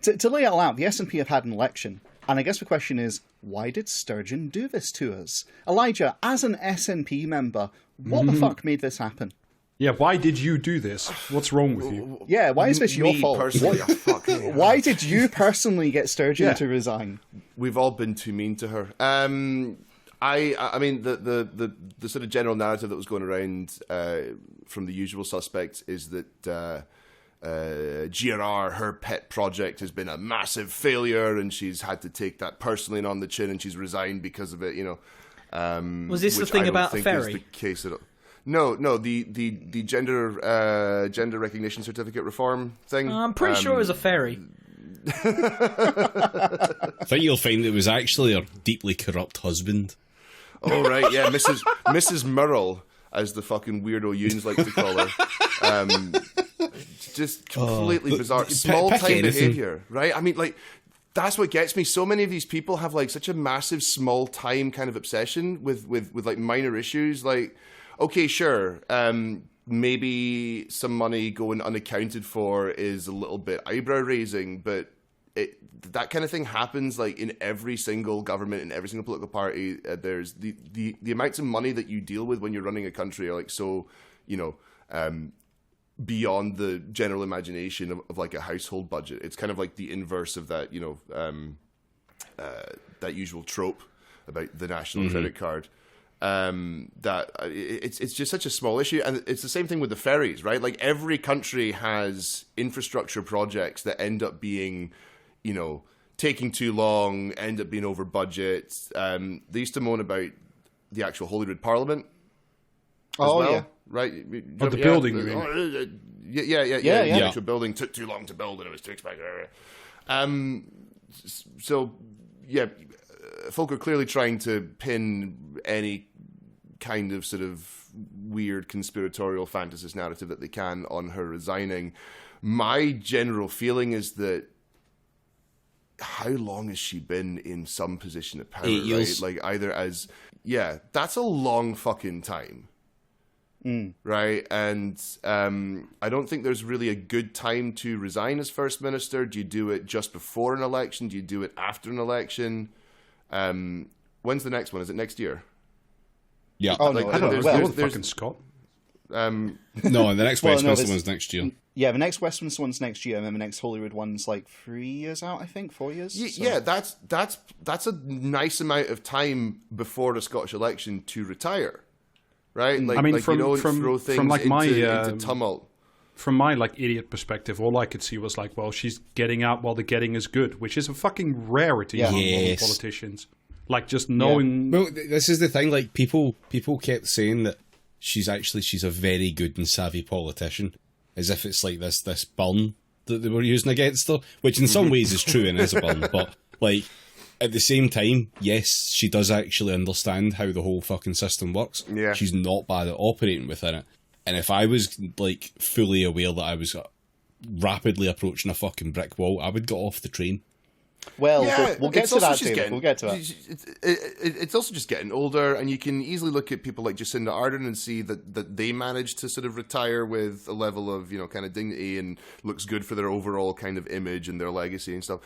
To lay it all out, the SNP have had an election, and I guess the question is, why did Sturgeon do this to us? Elijah, as an SNP member, what the fuck made this happen? Yeah, why did you do this? What's wrong with you? Yeah, why is this your fault? Personally, fuck me. Why did you personally get Sturgeon to resign? We've all been too mean to her. I mean, the sort of general narrative that was going around from the usual suspects is that GRR, her pet project, has been a massive failure, and she's had to take that personally and on the chin, and she's resigned because of it. Was this the thing about the ferry? Is the case at all. No, the gender recognition certificate reform thing. I'm pretty sure it was a ferry. I think you'll find it was actually her deeply corrupt husband. Oh, right, yeah, Mrs. Murrell, as the fucking weirdo Yuns like to call her. Just completely bizarre. Small-time behaviour, right? I mean, like, that's what gets me. So many of these people have, like, such a massive small-time kind of obsession with like, minor issues. Like, okay, sure, maybe some money going unaccounted for is a little bit eyebrow-raising, but that kind of thing happens like in every single government, in every single political party. There's the amounts of money that you deal with when you're running a country are like so, beyond the general imagination of like a household budget. It's kind of like the inverse of that, that usual trope about the national credit card. That it's just such a small issue, and it's the same thing with the ferries, right? Like every country has infrastructure projects that end up being, taking too long, end up being over budget. They used to moan about the actual Holyrood Parliament. Yeah, right. The building, you mean? Yeah. The actual building took too long to build, and it was too expensive. So yeah, folk are clearly trying to pin any kind of sort of weird conspiratorial fantasist narrative that they can on her resigning. My general feeling is that how long has she been in some position of power, 8 years. right? Like either as, that's a long fucking time. Right, and I don't think there's really a good time to resign as First Minister. Do you do it just before an election? Do you do it after an election? When's the next one? Is it next year? Yeah. Oh, I don't know. Fucking Scott. No, the next Westminster one's next year. Yeah, the next Westminster one's next year, and then the next Holyrood one's like 3 years out, I think, 4 years. Yeah, that's a nice amount of time before the Scottish election to retire, right? Like, I mean, you don't throw things into tumult. From my idiot perspective, all I could see was she's getting out while the getting is good, which is a fucking rarity among politicians. Like just knowing. Well, this is the thing. Like people kept saying that she's a very good and savvy politician, as if it's like this burn that they were using against her, which in some ways is true and is a burn, but like at the same time, yes, she does actually understand how the whole fucking system works. Yeah, she's not bad at operating within it. And if I was like fully aware that I was rapidly approaching a fucking brick wall, I would get off the train. Well, we'll get to that, David. We'll get to that. It's also just getting older, and you can easily look at people like Jacinda Ardern and see that they managed to sort of retire with a level of, kind of dignity and looks good for their overall kind of image and their legacy and stuff.